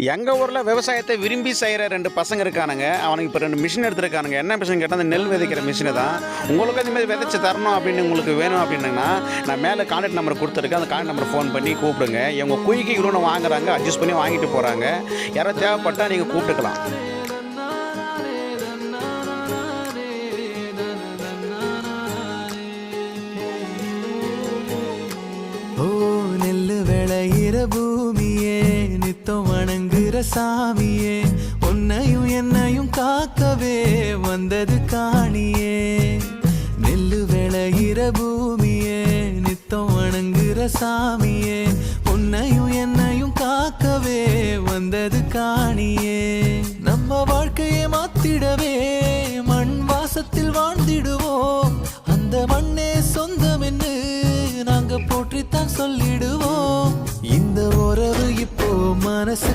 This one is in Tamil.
எங்கள் ஊரில் விவசாயத்தை விரும்பி செய்கிற 2 பசங்க இருக்கானுங்க. அவனுக்கு இப்போ 2 மிஷின் எடுத்துருக்கானுங்க. என்ன மிஷின் கேட்டால் அந்த நெல் விதைக்கிற மிஷினு தான். உங்களுக்கு அதுமாதிரி விதைச்சி தரணும் அப்படின்னு உங்களுக்கு வேணும் அப்படின்னா நான் மேலே கான்டாக்ட் நம்பர் கொடுத்துருக்கேன். அந்த கான்டாக்ட் நம்பர் ஃபோன் பண்ணி கூப்பிடுங்க. இவங்க குயிக்கு இவ்வளோ வாங்குறாங்க, அட்ஜஸ்ட் பண்ணி வாங்கிட்டு போகிறாங்க. யாராவது தேவைப்பட்டால் நீங்கள் கூப்பிட்டுக்கலாம். ஓ நெல்லு விளையிற பூமியே, நித்தம் வணங்குற சாமியே, உன்னையும் என்னையும் காக்கவே வந்தது காணியே. நெல்லு விளையிற பூமியே, நித்தம் வணங்குற சாமியே, உன்னையும் என்னையும் காக்கவே வந்தது காணியே. நம்ம வாழ்க்கையை மாத்திடவே மண் வாசத்தில் வாழ்ந்திடுவோம். அந்த மண்ணே சொந்தம் என்று நாங்க போற்றித்தான் சொல்லிடுவோம். இந்த உறவு இப்போ மனசு